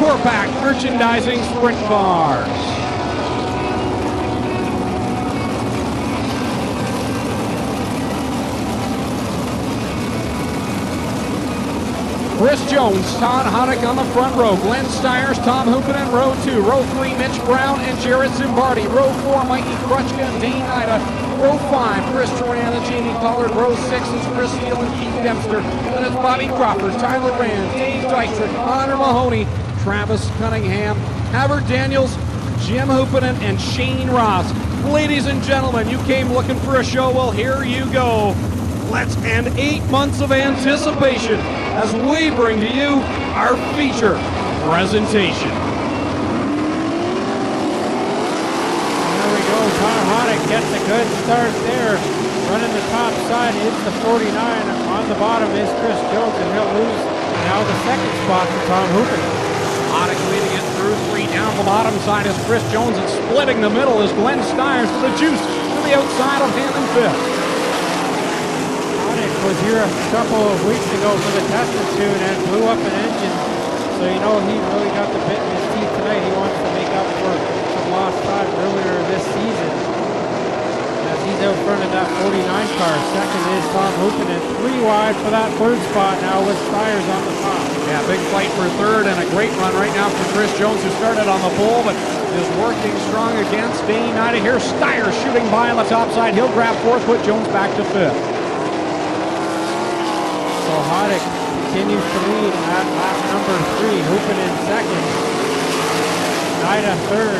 Corpac Merchandising Sprint Cars. Chris Jones, Todd Honick on the front row. Glenn Stiers, Tom Hoopen in row 2. Row 3, Mitch Brown and Jared Zimbardi. Row 4, Mikey Krutchka and Dane Ida. Row 5, Chris Troyan and Jamie Pollard. Row 6 is Chris Steele and Keith Dempster. Then it's Bobby Crawford, Tyler Rand, Dave Deitrick, Connor Mahoney, Travis Cunningham, Havard Daniels, Jim Hoopenin, and Shane Ross. Ladies and gentlemen, you came looking for a show. Well, here you go. Let's end 8 months of anticipation as we bring to you our feature presentation. There we go. Todd Honick gets a good start there. Running the top side is the 49. On the bottom is Chris Jones, and he'll lose now the second spot to Tom Hoopen. Honick leading it through 3. Down the bottom side is Chris Jones, and splitting the middle is Glenn Stiers to the juice to the outside of Hammond fifth. Was here a couple of weeks ago for the testing soon and blew up an engine. So you know he really got the bit in his teeth tonight. He wants to make up for some lost time earlier this season. As he's out front of that 49 car. Second is Tom Hoopen, and 3 wide for that third spot now with Stiers on the top. Yeah, big fight for third and a great run right now for Chris Jones, who started on the pole but is working strong against Dane Ida here. Stiers shooting by on the top side. He'll grab fourth, put Jones back to fifth. So Honick continues to lead at lap number 3. Hoopen in second. Ida third.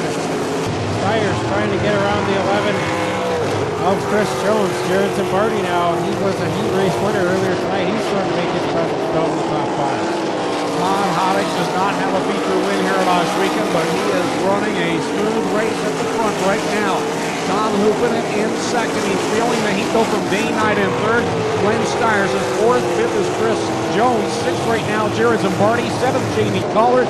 Stiers trying to get around the 11 of Chris Jones. Jared Zimbardi now. He was a heat race winner earlier tonight. He's starting to make his presence felt in the top 5. Todd Honick does not have a feature win here last weekend, but he is running a smooth race at the front right now. Tom Hoopen in second. He's feeling the heat though from Dane Ida in third. Glenn Stiers in fourth. Fifth is Chris Jones. Sixth right now, Jared Zimbardi. Seventh, Jamie Pollard.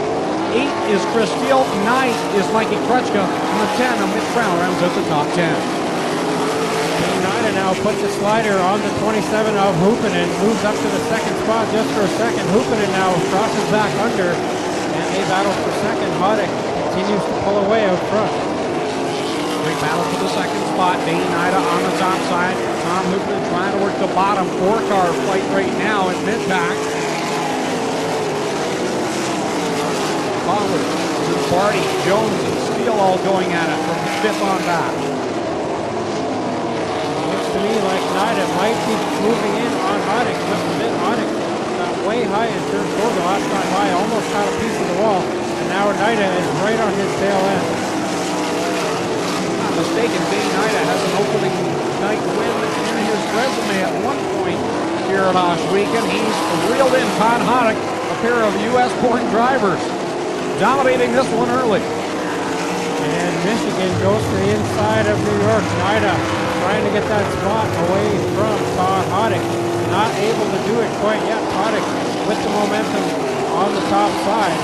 8 is Chris Steele. 9 is Mikey Krutchka. And the 10 of Mitch Brown rounds out the top 10. Dane Ida now puts a slider on the 27 of Hoopen and moves up to the second spot just for a second. Hoopen now crosses back under, and they battle for second. Honick continues to pull away out front. Great battle for the second spot. Dane Ida on the top side. Tom Hoopen trying to work the bottom 4-car fight right now at mid-pack. Pollard, Zimbardi, Jones, and Steele all going at it from fifth on back. Looks to me like Ida might be moving in on Honick just a bit. Honick got way high in turn 4 the last time by, almost got a piece of the wall, and now Ida is right on his tail end. Mistaken, Dane Ida has an opening night win in his resume at one point here last weekend. He's reeled in Todd Honick, a pair of U.S.-born drivers, dominating this one early. And Michigan goes to the inside of New York. Ida trying to get that spot away from Todd Honick. Not able to do it quite yet. Honick with the momentum on the top side.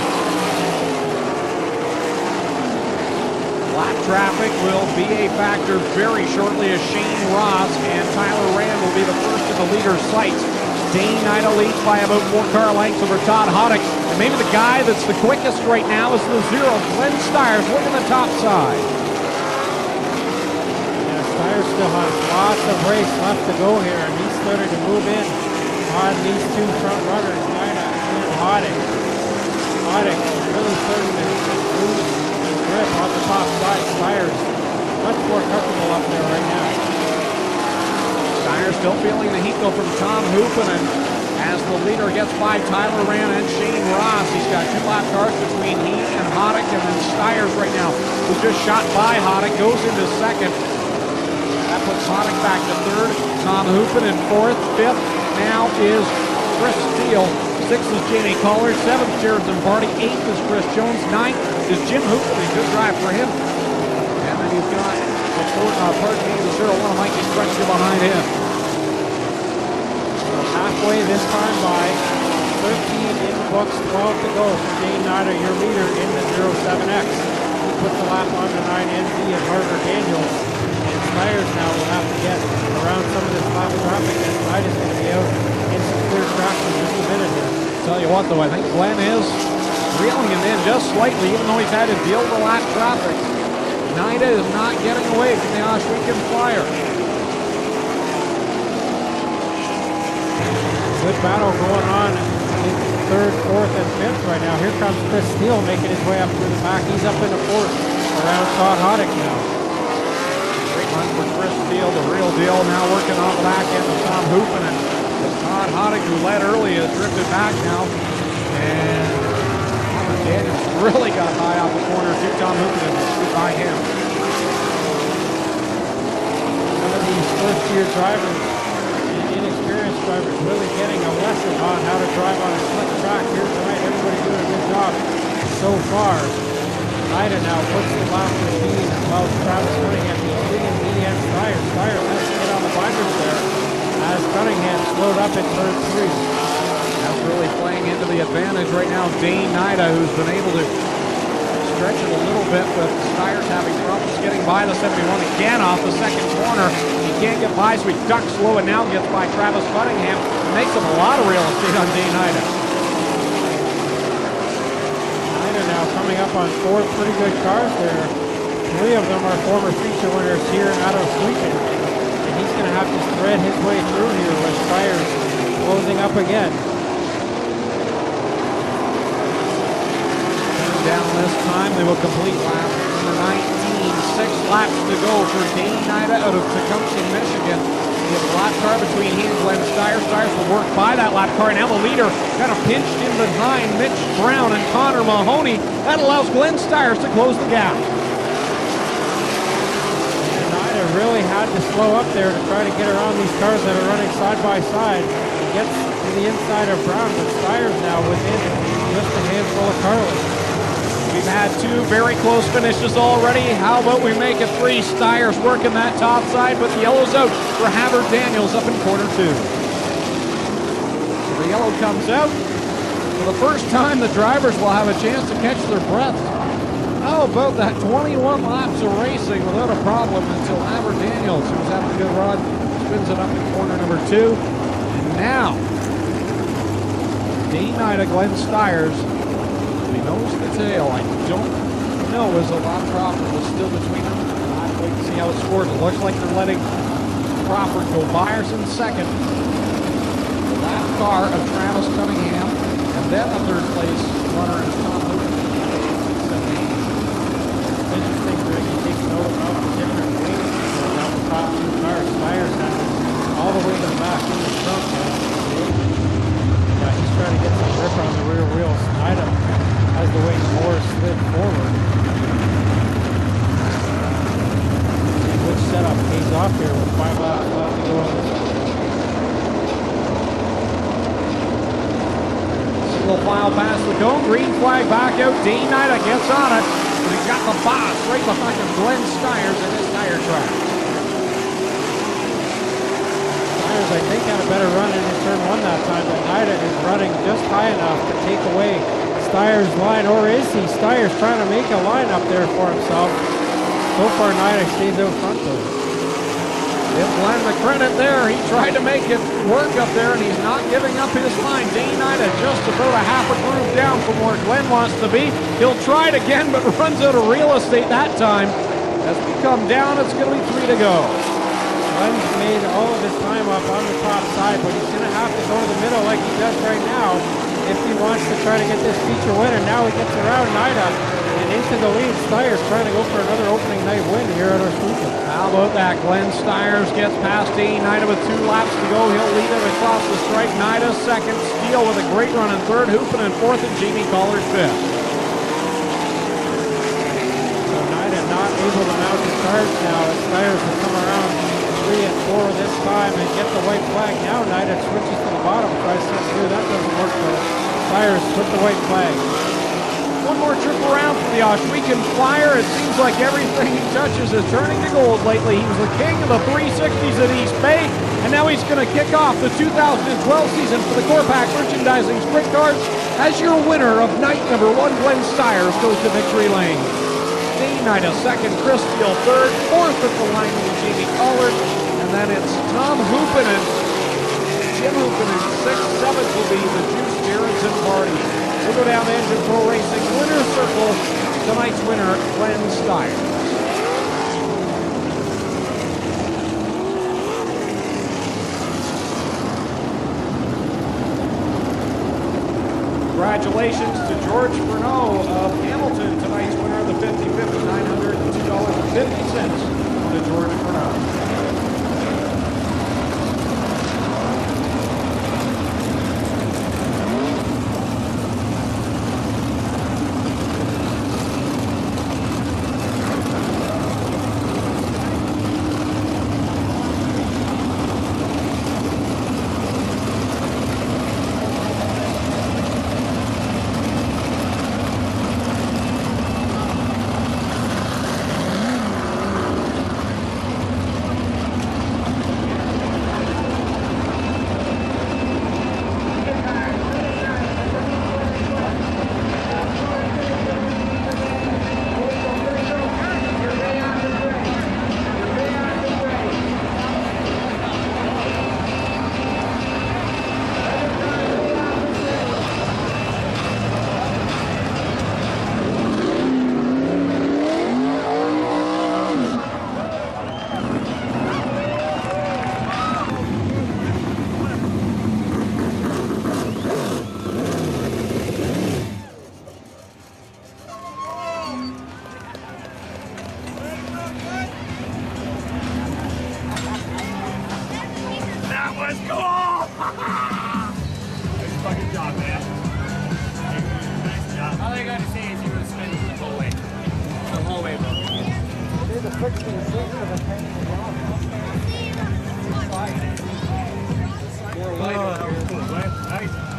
Lap traffic will be a factor very shortly as Shane Ross and Tyler Rand will be the first in the leader's sights. Dane Ida leads by about 4-car lengths over Todd Honick. And maybe the guy that's the quickest right now is the 0, Glenn Stiers, looking the top side. Yeah, Stiers still has lots of race left to go here, and he's starting to move in on these 2 front runners, Ida and Honick. Honick really starting to lose his grip on the top side. Stiers much more comfortable up there right now. Stiers still feeling the heat though from Tom Hoopen, and as the leader gets by Tyler Rand and Shane Ross, he's got 2 lap cars between he and Honick, and then Stiers right now, who just shot by Honick, goes into second. That puts Honick back to third. Tom Hoopen in fourth. Fifth now is Chris Steele. Sixth is Jamie Pollard. Seventh, Jared Zimbardi. Eighth is Chris Jones. Ninth is Jim Hoopen. A good drive for him. And then you've got the 0-1 of Mikey Krutchka behind him. Halfway this time by 13 in the books, 12 to go for Dane Ida, your leader in the 07X. He puts the lap on the 9NZ of Harvard Daniels. And Stiers now will have to get around some of this lap traffic, and Ida's going to be out in some clear traffic in just a minute here. Tell you what though, I think Glenn is reeling him in just slightly, even though he's had to deal with lap traffic. Nida is not getting away from the Ohsweken Flyer. Good battle going on in third, fourth, and fifth right now. Here comes Chris Steele making his way up through the back. He's up in the fourth around Todd Hoddick now. Great run for Chris Steele, the real deal, now working on the back end of Tom Hoopen. Todd Hoddick, who led early, has drifted back now. And Robert Daniels really got high off the corner too. Tom Hoopen is scooped by him. Some of these first-year drivers, inexperienced drivers, really getting a lesson on how to drive on a slick track here tonight. Everybody doing a good job so far. Nida now puts the lap machine and allows Travis Cunningham to swing in median Steyr. Steyr has to get on the binders there as Cunningham slowed up in turn 3. That's really playing into the advantage right now. Dane Nida, who's been able to stretch it a little bit, but Steyr's having problems getting by the 71 again off the second corner. He can't get by, so he ducks low and now gets by Travis Cunningham. Makes him a lot of real estate on Dane Nida. Nida now coming up on 4 pretty good cars there. 3 of them are former feature winners here out of Sweden. And he's going to have to thread his way through here with Steyr's closing up again. Down this time, they will complete lap number 19. 6 laps to go for Dane Nida out of Tecumseh, Michigan. He has a lap car between he and Glenn Steyr. Steyr will work by that lap car. Now the leader kind of pinched in behind Mitch Brown and Connor Mahoney. That allows Glenn Steyr to close the gap. And Nida really had to slow up there to try to get around these cars that are running side by side. He gets to the inside of Brown, but Steyr's now within just a handful of car lengths. We've had 2 very close finishes already. How about we make it 3? Steyer's working that top side, but the yellow's out for Havard Daniels up in quarter 2. So the yellow comes out. For the first time, the drivers will have a chance to catch their breath. How about that 21 laps of racing without a problem until Havard Daniels, who's having a good run, spins it up in corner number 2. And now, Dane Nida, Glenn Steyr. He knows the tail. I don't know as a lot Crawford was still between them. I'd wait to see how it scores. It looks like they're letting Crawford go. Myers in second. The lap car of Travis Cunningham. And then the third place runner is Tom Hoopen. It's interesting, Greg, you take note of the different weights on the top 2 cars. Steyer's now all the way to the back in the front. Yeah, he's trying to get some grip on the rear wheels. Nida has the weight more slid forward. Which setup pays off here with 5 laps left to go on this one. Single file past the cone. Green flag back out. Dane Nida gets on it. But he's got the boss right behind him. Glenn Steyr in his tire track. Steyr, I think, had a better run in turn 1 that time, but Nida is running just high enough to take away Steyr's line, or is he? Steyr's trying to make a line up there for himself. So far, Nida stays out front though. Give Glenn the credit there. He tried to make it work up there, and he's not giving up his line. Dane Nida just about a half a groove down from where Glenn wants to be. He'll try it again, but runs out of real estate that time. As we come down, it's going to be 3 to go. Glenn's made all of his time up on the top side, but he's going to have to go to the middle like he does right now if he wants to try to get this feature win. And now he gets around Nida and into the lead. Steyr's trying to go for another opening night win here at Ohsweken. How about that? Glenn Steyr gets past Dane Nida with 2 laps to go. He'll lead it across the stripe. Nida second. Steele with a great run in third. Hoopen in fourth, and Jamie Collard fifth. So Nida not able to mount the charge now as Steyr will come around 3 and 4 this time and get the white flag. Now Nida switches to the bottom, tries to through. That doesn't work for Steyr with the white flag. One more trip around for the Ohsweken Flyer. It seems like everything he touches is turning to gold lately. He was the king of the 360s at East Bay, and now he's going to kick off the 2012 season for the Corpac Merchandising Sprint Cars as your winner of night number 1. Glenn Steyr goes to victory lane. Dane Nida second, Chris Steele third, fourth at the line with Jamie Collard, and then it's Tom Hoopen and Jim Hoopen in sixth. Seventh will be the Juice Jarrett Zimbardi. We'll go down to Engine Pro Racing winner's circle. Tonight's winner, Glenn Stiers. Congratulations to George Furneaux of Hamilton, tonight's winner of the 50-50, $902.50 to George Furneaux.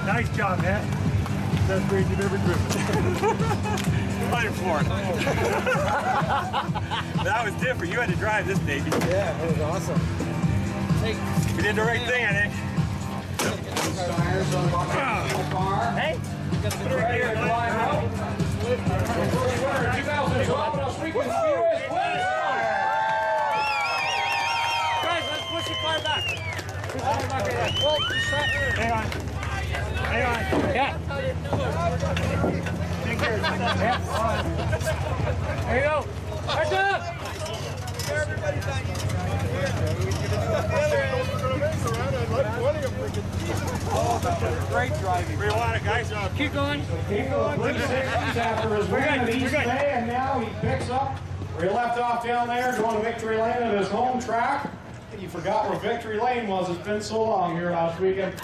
Nice job, man. Best race you've ever driven. Fighting for it. That was different. You had to drive this baby. Yeah, it was awesome. We did the right thing, I think. Hey, put her right here. 2012 Oswego Speedway's Glenn Stiers. Guys, let's push the car back. Hang on. Hang on. Yeah. There you go. Heads up. Great driving. Where you want it, guys? Keep going. Keep going. 360s after his win at East Bay, and now he picks up where he left off down there, going to Victory Lane at his home track. You forgot where Victory Lane was. It's been so long here last weekend.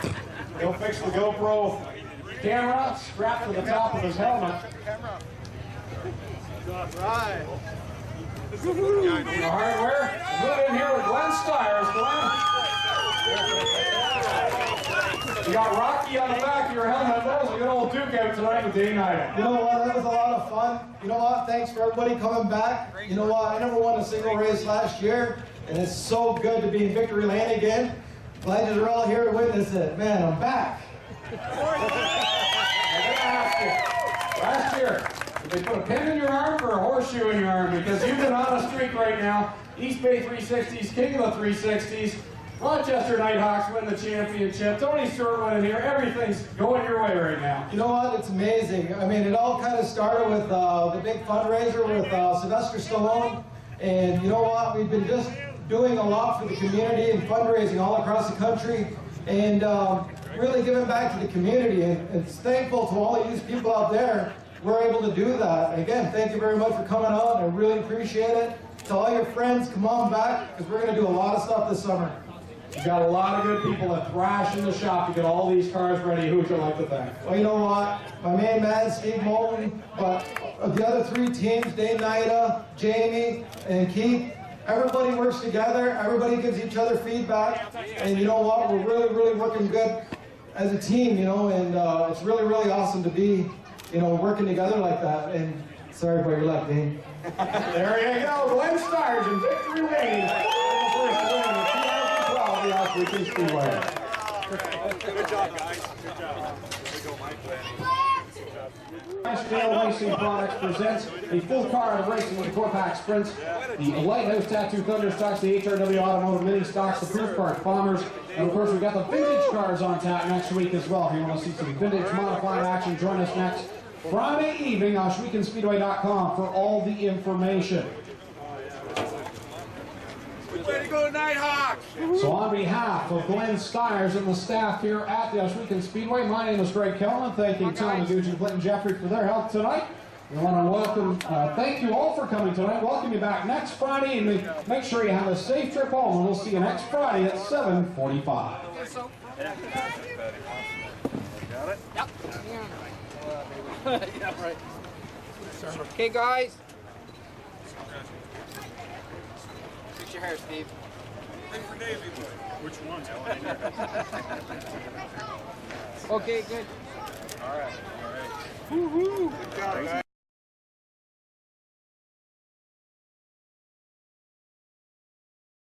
He'll fix the GoPro camera strapped to the top of his helmet. Right. The hardware. Move in here with Glenn Stiers. Glenn. You got Rocky on the back of your helmet. That was a good old duke out tonight with Dane Ida. You know what? That was a lot of fun. You know what? Thanks for everybody coming back. You know what? I never won a single race last year, and it's so good to be in Victory Lane again. Glad you're all here to witness it. Man, I'm back. I gotta ask you, last year, did they put a pin in your arm or a horseshoe in your arm? Because you've been on a streak right now. East Bay 360s, king of the 360s. Rochester Nighthawks win the championship. Tony Stewart winning here. Everything's going your way right now. You know what? It's amazing. I mean, it all kind of started with the big fundraiser with Sylvester Stallone. And you know what? We've been just doing a lot for the community and fundraising all across the country. And really giving back to the community, and it's thankful to all of you people out there we're able to do that. And again, thank you very much for coming out. I really appreciate it. To all your friends, come on back, because we're going to do a lot of stuff this summer. You've got a lot of good people that thrash in the shop to get all these cars ready. Who would you like to thank? Well, you know what? My main man, Steve Moulton, but the other three teams, Dave Nida, Jamie, and Keith, everybody works together. Everybody gives each other feedback. And you know what? We're really, really working good as a team, you know, and it's really, really awesome to be, you know, working together like that. And sorry about your luck, Dean. There you go, Glenn Stiers in Victory Lane. First win of the 2012 the Oswego Speedway. Good job, guys. Good job. There we go, Mike. Dale Racing Products presents a full card of racing with the four-pack sprints, the Lighthouse Tattoo Thunderstocks, the HRW Automotive Mini Stocks, the Proof Park Bombers, and of course we've got the vintage cars on tap next week as well. If you want to see some vintage modified action, join us next Friday evening on ShwekenSpeedway.com for all the information. Way to go, Nighthawks! So on behalf of Glenn Stiers and the staff here at the Ohsweken Speedway, my name is Greg Kellman. Thanking Tom Agucci and Clinton Jeffrey for their help tonight. We want to welcome, thank you all for coming tonight. Welcome you back next Friday, and make sure you have a safe trip home, and we'll see you next Friday at 7:45. Got it? Yep. Yeah, right. Okay, guys. Fix your hair, Steve. Ring for Davey boy. Which one? Okay, good. All right. Good job, guys.